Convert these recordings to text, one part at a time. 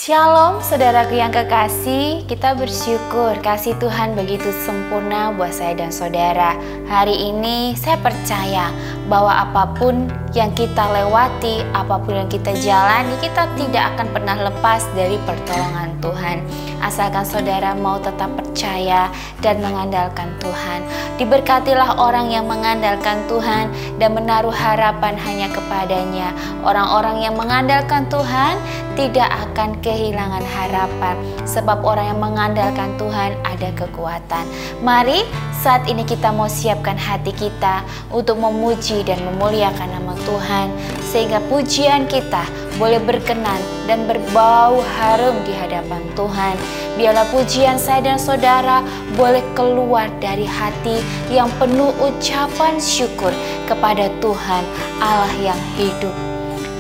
Shalom saudaraku yang kekasih, kita bersyukur kasih Tuhan begitu sempurna buat saya dan saudara. Hari ini saya percaya bahwa apapun yang kita lewati, apapun yang kita jalani, kita tidak akan pernah lepas dari pertolongan Tuhan. Asalkan saudara mau tetap percaya dan mengandalkan Tuhan. Diberkatilah orang yang mengandalkan Tuhan dan menaruh harapan hanya kepadanya. Orang-orang yang mengandalkan Tuhan tidak akan kehilangan harapan, sebab orang yang mengandalkan Tuhan ada kekuatan. Mari saat ini kita mau siapkan hati kita untuk memuji dan memuliakan nama Tuhan, sehingga pujian kita boleh berkenan dan berbau harum di hadapan Tuhan. Biarlah pujian saya dan saudara boleh keluar dari hati yang penuh ucapan syukur kepada Tuhan Allah yang hidup.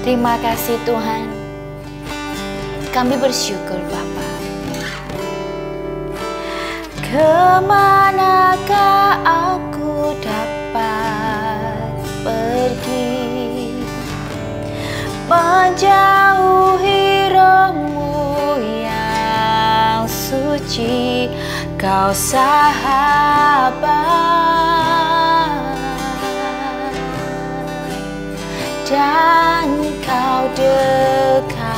Terima kasih Tuhan, kami bersyukur Bapa. Kemanakah aku dapat pergi, menjauhi rohmu yang suci, Kau sahabat dan Kau dekat.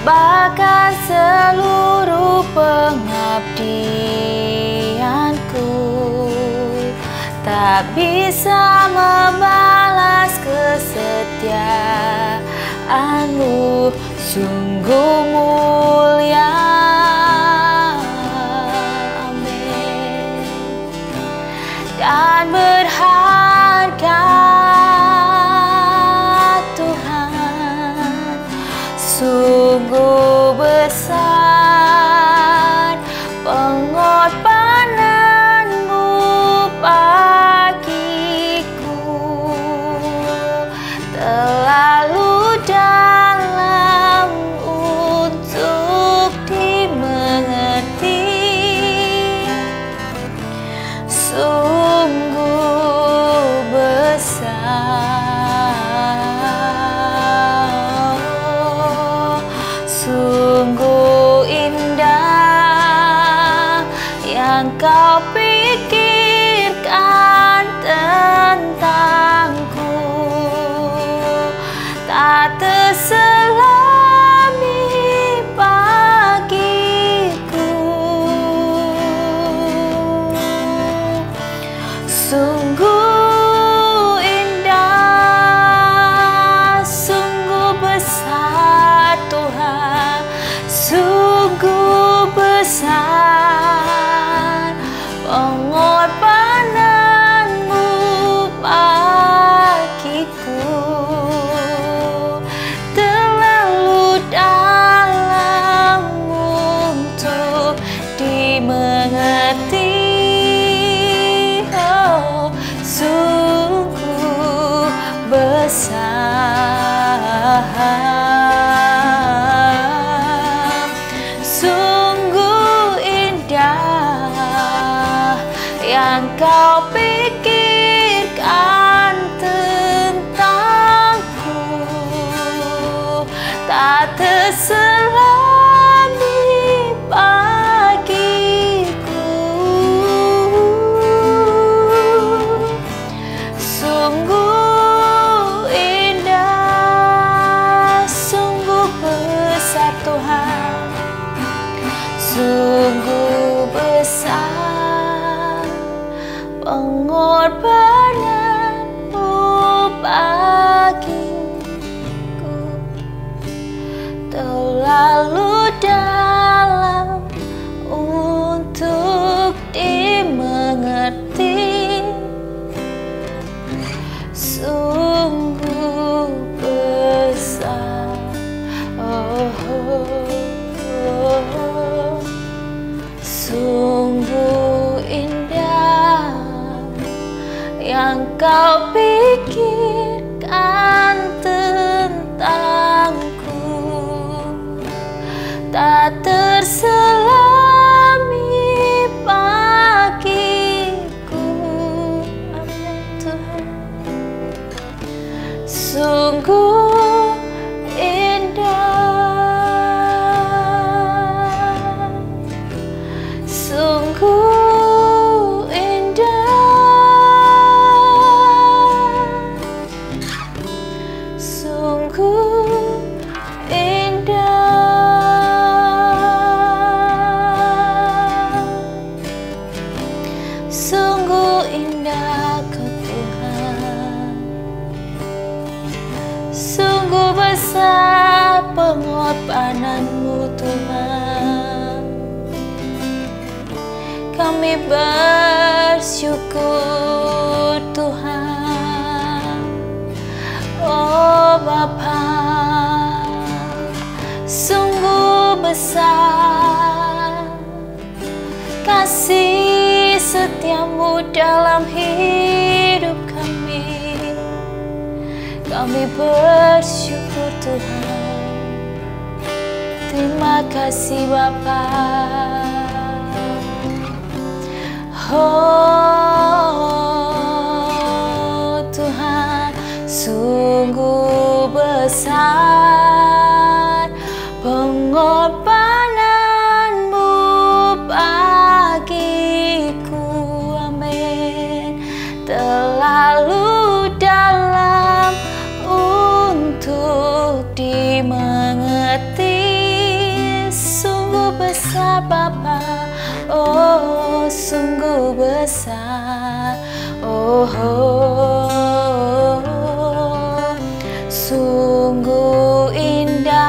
Bahkan seluruh pengabdianku tak bisa membalas kesetiaanmu, sungguh mulia. Amin. Dan berharga Tuhan, sungguh besar pengorbananmu bagiku, terlalu dalam untuk dimengerti, sungguh besar, sungguh indah yang Kau pikirkan tentangku, tak terselami bagiku, sungguh indah, sungguh besar Tuhan, sungguh besar pengorbananmu bagiku, terlalu dalam untuk dimengerti, oh, sungguh besar, sungguh indah yang Kau pikirkan tentangku, tak terselami bagiku, sungguh indah, sungguh besar Tuhan, sungguh besar pengorbananmu bagiku, terlalu dalam untuk dimengerti, sungguh besar, oh, sungguh indah yang Kau pikirkan tentangku, tak terselami bagiku. Amin Tuhan. sungguh indah, sungguh indah, sungguh indah, sungguh indah Kau Tuhan, sungguh besar pengorbanan-Mu Tuhan. Kami bersyukur Tuhan. Oh Bapa, sungguh besar kasih setia-Mu dalam hidup kami. Kami bersyukur Tuhan. Terima kasih Bapa. Oh Tuhan, sungguh besar pengorbanan-Mu bagiku. Amin. Terlalu dalam untuk dimengerti, sungguh besar Bapa. Oh, sungguh besar. Sungguh indah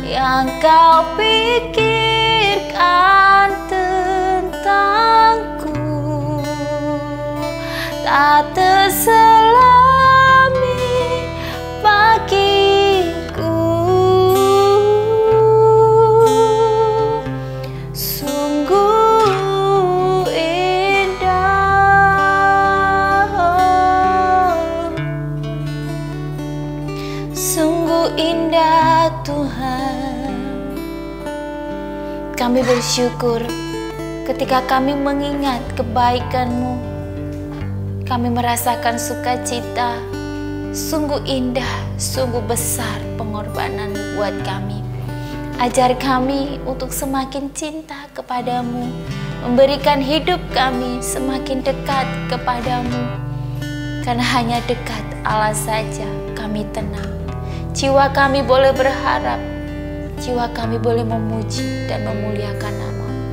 yang Kau pikirkan tentangku, tak terselami bagiku. Sungguh indah, sungguh indah Tuhan. Kami bersyukur ketika kami mengingat kebaikan-Mu. Kami merasakan sukacita. Sungguh indah, sungguh besar pengorbanan-Mu buat kami. Ajar kami untuk semakin cinta kepadamu, memberikan hidup kami semakin dekat kepadamu. Karena hanya dekat Allah saja kami tenang. Jiwa kami boleh berharap, jiwa kami boleh memuji dan memuliakan nama-Mu.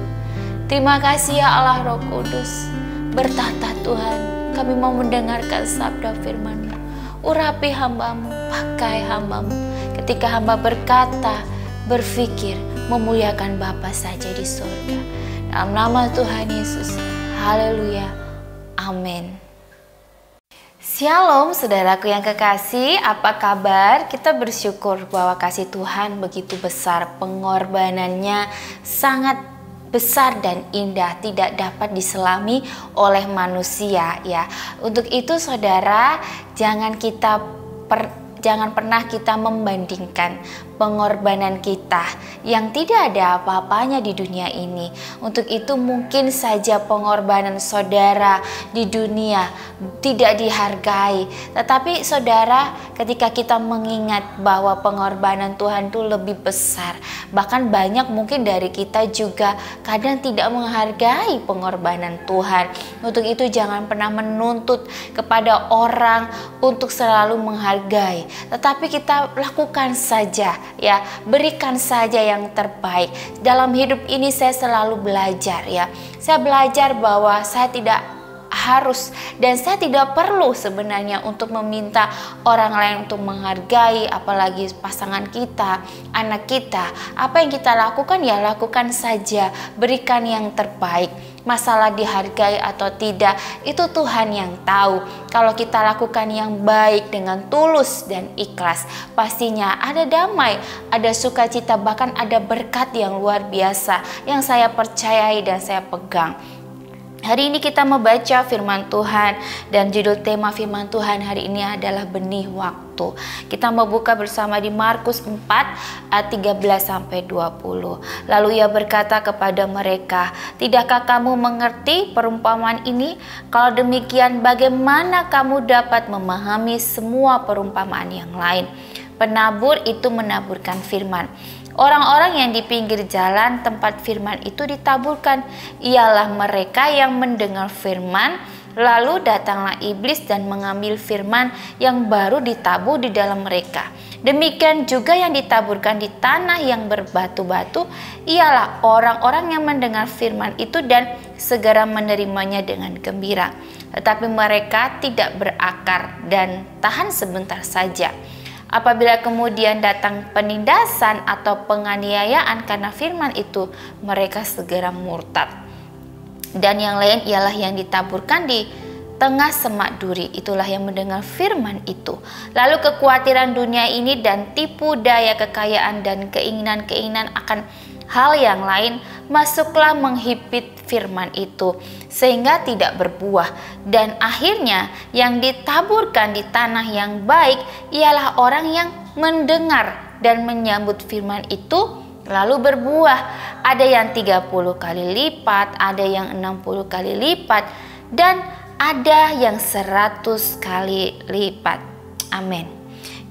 Terima kasih ya Allah Roh Kudus. Bertata Tuhan, kami mau mendengarkan sabda firman-Mu. Urapi hamba-Mu, pakai hamba-Mu. Ketika hamba berkata, berpikir, memuliakan Bapa saja di surga. Dalam nama Tuhan Yesus, haleluya, amin. Shalom saudaraku yang kekasih, apa kabar? Kita bersyukur bahwa kasih Tuhan begitu besar, pengorbanannya sangat besar dan indah, tidak dapat diselami oleh manusia ya. Untuk itu saudara, jangan pernah kita membandingkan pengorbanan kita yang tidak ada apa-apanya di dunia ini. Untuk itu mungkin saja pengorbanan saudara di dunia tidak dihargai. Tetapi saudara, ketika kita mengingat bahwa pengorbanan Tuhan itu lebih besar, bahkan banyak mungkin dari kita juga kadang tidak menghargai pengorbanan Tuhan. Untuk itu jangan pernah menuntut kepada orang untuk selalu menghargai, tetapi kita lakukan saja ya, berikan saja yang terbaik. Dalam hidup ini saya selalu belajar ya. Saya belajar bahwa saya tidak harus dan saya tidak perlu sebenarnya untuk meminta orang lain untuk menghargai, apalagi pasangan kita, anak kita. Apa yang kita lakukan ya lakukan saja, berikan yang terbaik. Masalah dihargai atau tidak itu Tuhan yang tahu. Kalau kita lakukan yang baik dengan tulus dan ikhlas, pastinya ada damai, ada sukacita, bahkan ada berkat yang luar biasa yang saya percayai dan saya pegang. Hari ini kita membaca firman Tuhan dan judul tema firman Tuhan hari ini adalah benih waktu. Kita membuka bersama di Markus 4 ayat 13-20. Lalu ia berkata kepada mereka, "Tidakkah kamu mengerti perumpamaan ini? Kalau demikian bagaimana kamu dapat memahami semua perumpamaan yang lain?" Penabur itu menaburkan firman. Orang-orang yang di pinggir jalan tempat firman itu ditaburkan ialah mereka yang mendengar firman, lalu datanglah iblis dan mengambil firman yang baru ditabur di dalam mereka. Demikian juga yang ditaburkan di tanah yang berbatu-batu ialah orang-orang yang mendengar firman itu dan segera menerimanya dengan gembira. Tetapi mereka tidak berakar dan tahan sebentar saja. Apabila kemudian datang penindasan atau penganiayaan karena firman itu, mereka segera murtad. Dan yang lain ialah yang ditaburkan di tengah semak duri, itulah yang mendengar firman itu. Lalu kekhawatiran dunia ini dan tipu daya kekayaan dan keinginan-keinginan akan hal yang lain masuklah menghipit firman itu sehingga tidak berbuah. Dan akhirnya yang ditaburkan di tanah yang baik ialah orang yang mendengar dan menyambut firman itu lalu berbuah. Ada yang 30 kali lipat, ada yang 60 kali lipat, dan ada yang 100 kali lipat. Amin.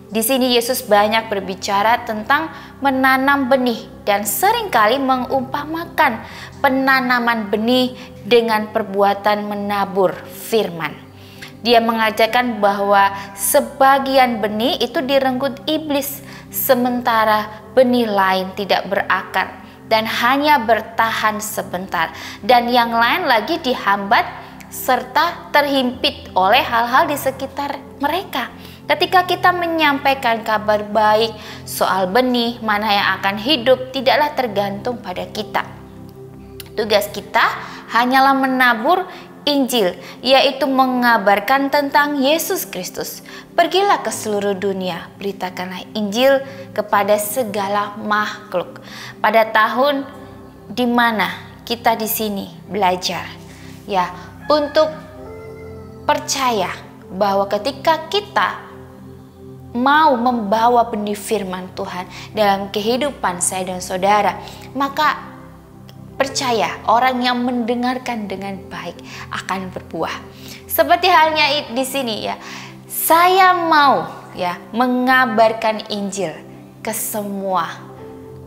Di sini Yesus banyak berbicara tentang menanam benih dan seringkali mengumpamakan penanaman benih dengan perbuatan menabur firman. Dia mengajarkan bahwa sebagian benih itu direnggut iblis, sementara benih lain tidak berakar dan hanya bertahan sebentar, dan yang lain lagi dihambat serta terhimpit oleh hal-hal di sekitar mereka. Ketika kita menyampaikan kabar baik soal benih mana yang akan hidup tidaklah tergantung pada kita. Tugas kita hanyalah menabur Injil, yaitu mengabarkan tentang Yesus Kristus. Pergilah ke seluruh dunia, beritakanlah Injil kepada segala makhluk. Pada tahun di mana kita di sini belajar, ya, untuk percaya bahwa ketika kita mau membawa benih firman Tuhan dalam kehidupan saya dan saudara, maka percaya orang yang mendengarkan dengan baik akan berbuah. Seperti halnya di sini ya, saya mau ya mengabarkan Injil ke semua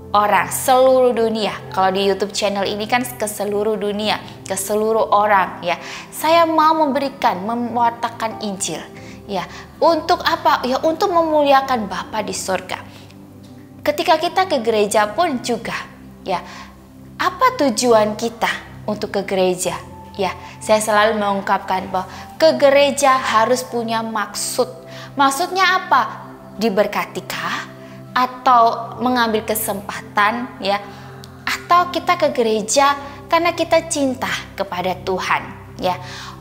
orang seluruh dunia. Kalau di YouTube channel ini kan ke seluruh dunia, ke seluruh orang ya. Saya mau memberikan, mewartakan Injil. Ya, untuk apa? Ya, untuk memuliakan Bapa di surga. Ketika kita ke gereja pun juga, ya, apa tujuan kita untuk ke gereja? Ya, saya selalu mengungkapkan bahwa ke gereja harus punya maksud. Maksudnya apa? Diberkatikah? Atau mengambil kesempatan, ya? Atau kita ke gereja karena kita cinta kepada Tuhan, ya?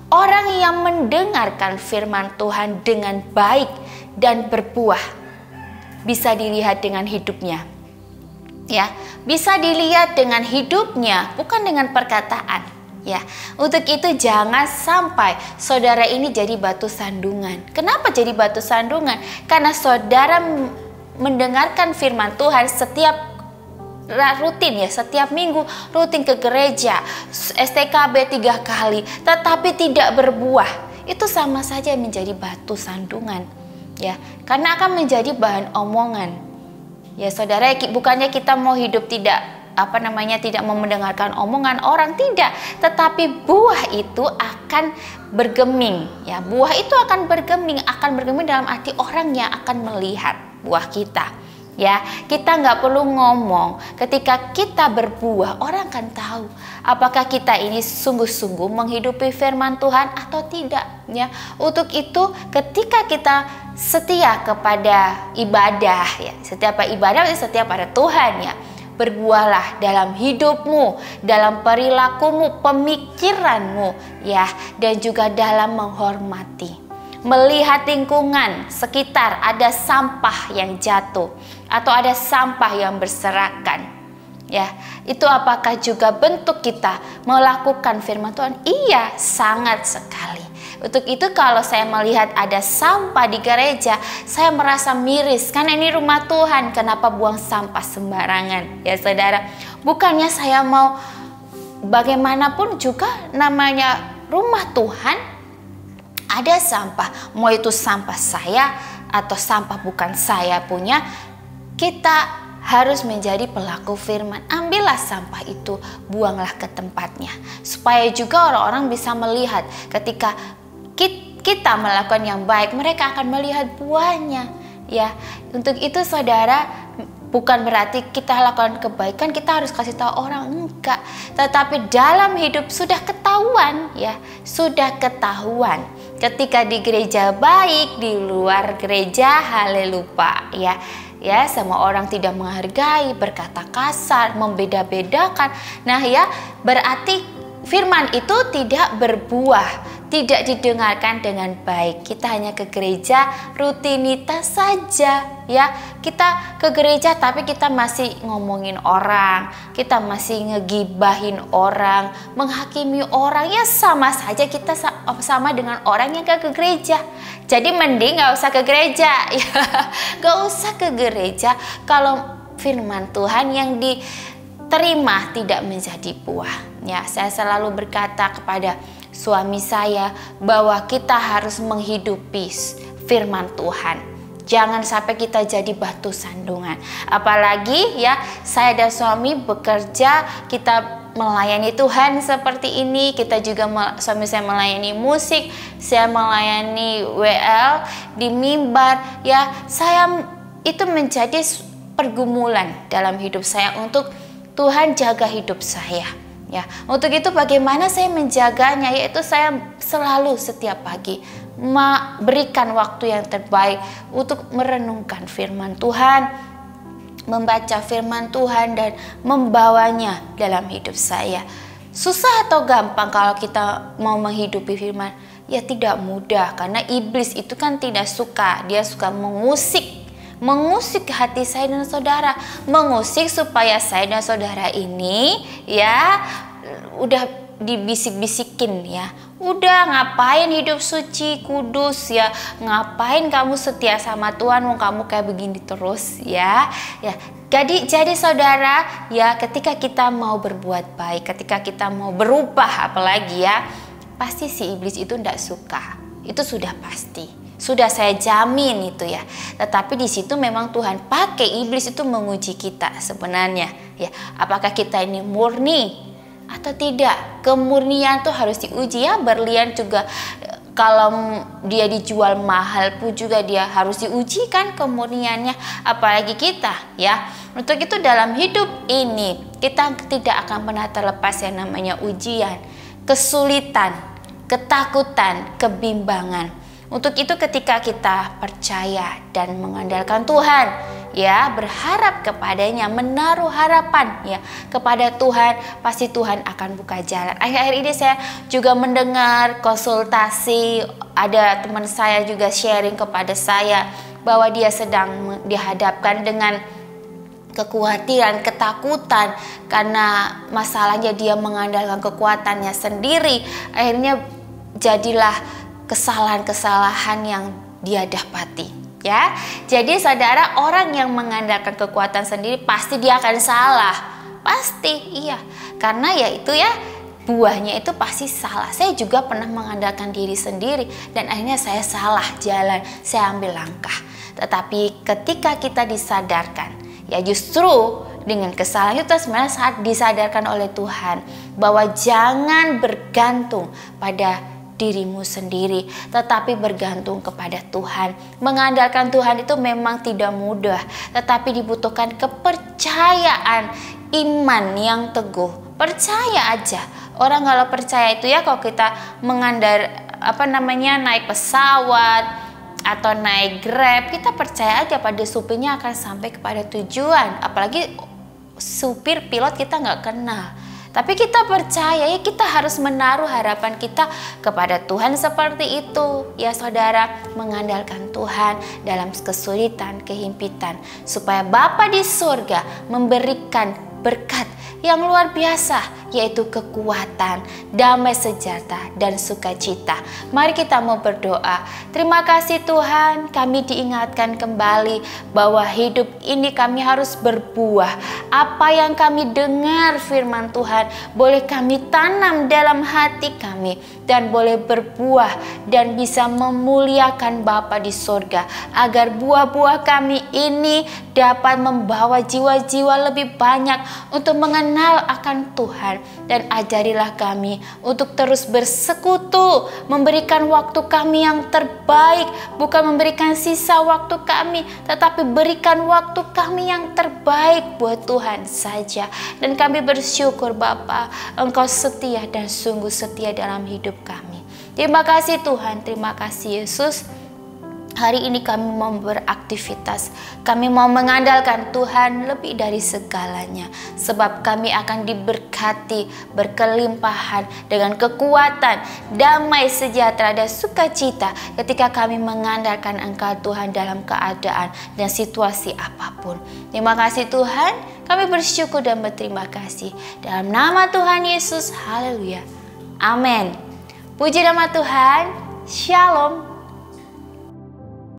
Orang yang mendengarkan firman Tuhan dengan baik dan berbuah bisa dilihat dengan hidupnya. Ya, bisa dilihat dengan hidupnya, bukan dengan perkataan. Ya, untuk itu jangan sampai saudara ini jadi batu sandungan. Kenapa jadi batu sandungan? Karena saudara mendengarkan firman Tuhan setiap rutin ya, setiap minggu rutin ke gereja, STKB 3 kali, tetapi tidak berbuah, itu sama saja menjadi batu sandungan ya, karena akan menjadi bahan omongan ya saudara. Bukannya kita mau hidup tidak tidak mau mendengarkan omongan orang, tidak, tetapi buah itu akan bergeming ya, buah itu akan bergeming dalam hati orang yang akan melihat buah kita. Ya, kita nggak perlu ngomong. Ketika kita berbuah, orang akan tahu apakah kita ini sungguh-sungguh menghidupi firman Tuhan atau tidak. Ya, untuk itu ketika kita setia kepada ibadah, ya, setiap ibadah setia pada Tuhan, ya, berbuahlah dalam hidupmu, dalam perilakumu, pemikiranmu, ya, dan juga dalam menghormati. Melihat lingkungan sekitar ada sampah yang jatuh atau ada sampah yang berserakan, Ya, itu apakah juga bentuk kita melakukan firman Tuhan? Iya, sangat sekali. Untuk itu kalau saya melihat ada sampah di gereja, saya merasa miris. Karena ini rumah Tuhan, kenapa buang sampah sembarangan? Ya saudara, bukannya saya mau, bagaimanapun juga namanya rumah Tuhan, ada sampah. Mau itu sampah saya atau sampah bukan saya punya, kita harus menjadi pelaku firman. Ambillah sampah itu, buanglah ke tempatnya. Supaya juga orang-orang bisa melihat ketika kita melakukan yang baik, mereka akan melihat buahnya. Ya, untuk itu saudara, bukan berarti kita lakukan kebaikan kita harus kasih tahu orang, enggak. Tetapi dalam hidup sudah ketahuan, ya, sudah ketahuan. Ketika di gereja baik, di luar gereja haleluya, ya. Ya, semua orang tidak menghargai, berkata kasar, membeda-bedakan. Nah, ya, berarti firman itu tidak berbuah, tidak didengarkan dengan baik. Kita hanya ke gereja rutinitas saja, ya. Kita ke gereja tapi kita masih ngomongin orang, kita masih ngegibahin orang, menghakimi orang. Ya sama saja kita sama dengan orang yang ke gereja. Jadi mending gak usah ke gereja, ya. Gak usah ke gereja kalau firman Tuhan yang diterima tidak menjadi buah. Ya, saya selalu berkata kepada suami saya bahwa kita harus menghidupi firman Tuhan. Jangan sampai kita jadi batu sandungan. Apalagi ya, saya dan suami bekerja, kita melayani Tuhan seperti ini. Kita juga, suami saya melayani musik, saya melayani WL di mimbar. Ya, saya itu menjadi pergumulan dalam hidup saya untuk Tuhan jaga hidup saya. Ya, untuk itu bagaimana saya menjaganya, yaitu saya selalu setiap pagi berikan waktu yang terbaik untuk merenungkan firman Tuhan, membaca firman Tuhan dan membawanya dalam hidup saya. Susah atau gampang kalau kita mau menghidupi firman? Ya tidak mudah, karena iblis itu kan tidak suka, dia suka mengusik hati saya dan saudara, mengusik supaya saya dan saudara ini ya udah dibisik-bisikin, ya. Udah ngapain hidup suci, kudus, ya. Ngapain kamu setia sama Tuhan, wong kamu kayak begini terus, ya. Ya. Jadi saudara, ya, ketika kita mau berbuat baik, ketika kita mau berubah apalagi ya, pasti si iblis itu tidak suka. Itu sudah pasti. Sudah saya jamin itu ya. Tetapi di situ memang Tuhan pakai iblis itu menguji kita sebenarnya, ya. Apakah kita ini murni atau tidak? Kemurnian tuh harus diuji, ya. Berlian juga kalau dia dijual mahal pun juga dia harus diuji kan kemurniannya, apalagi kita, ya. Untuk itu dalam hidup ini kita tidak akan pernah terlepas yang namanya ujian, kesulitan, ketakutan, kebimbangan. Untuk itu ketika kita percaya dan mengandalkan Tuhan, ya, berharap kepadanya, menaruh harapan ya kepada Tuhan, pasti Tuhan akan buka jalan. Akhir-akhir ini saya juga mendengar konsultasi, ada teman saya juga sharing kepada saya bahwa dia sedang dihadapkan dengan kekhawatiran, ketakutan karena masalahnya dia mengandalkan kekuatannya sendiri. Akhirnya jadilah kesalahan-kesalahan yang dia dapati, ya. Jadi saudara, orang yang mengandalkan kekuatan sendiri pasti dia akan salah, pasti, iya. Karena ya itu ya, buahnya itu pasti salah. Saya juga pernah mengandalkan diri sendiri dan akhirnya saya salah jalan, saya ambil langkah. Tetapi ketika kita disadarkan, ya justru dengan kesalahan itu sebenarnya saat disadarkan oleh Tuhan bahwa jangan bergantung pada dirimu sendiri, tetapi bergantung kepada Tuhan. Mengandalkan Tuhan itu memang tidak mudah, tetapi dibutuhkan kepercayaan, iman yang teguh. Percaya aja. Orang kalau percaya itu ya, kalau kita naik pesawat atau naik Grab, kita percaya aja pada supirnya akan sampai kepada tujuan. Apalagi supir pilot kita nggak kenal. Tapi kita percaya, ya, kita harus menaruh harapan kita kepada Tuhan seperti itu. Ya saudara, mengandalkan Tuhan dalam kesulitan, kehimpitan. Supaya Bapa di surga memberikan berkat yang luar biasa, yaitu kekuatan, damai sejahtera, dan sukacita. Mari kita mau berdoa. Terima kasih Tuhan, kami diingatkan kembali bahwa hidup ini kami harus berbuah. Apa yang kami dengar firman Tuhan, boleh kami tanam dalam hati kami, dan boleh berbuah dan bisa memuliakan Bapa di sorga, agar buah-buah kami ini dapat membawa jiwa-jiwa lebih banyak untuk mengenal akan Tuhan. Dan ajarilah kami untuk terus bersekutu, memberikan waktu kami yang terbaik, bukan memberikan sisa waktu kami, tetapi berikan waktu kami yang terbaik buat Tuhan saja. Dan kami bersyukur Bapa, Engkau setia dan sungguh setia dalam hidup kami. Terima kasih Tuhan, terima kasih Yesus. Hari ini kami mau beraktivitas, kami mau mengandalkan Tuhan lebih dari segalanya. Sebab kami akan diberkati, berkelimpahan dengan kekuatan, damai sejahtera dan sukacita ketika kami mengandalkan Engkau Tuhan dalam keadaan dan situasi apapun. Terima kasih Tuhan, kami bersyukur dan berterima kasih. Dalam nama Tuhan Yesus, haleluya. Amin. Puji nama Tuhan, shalom.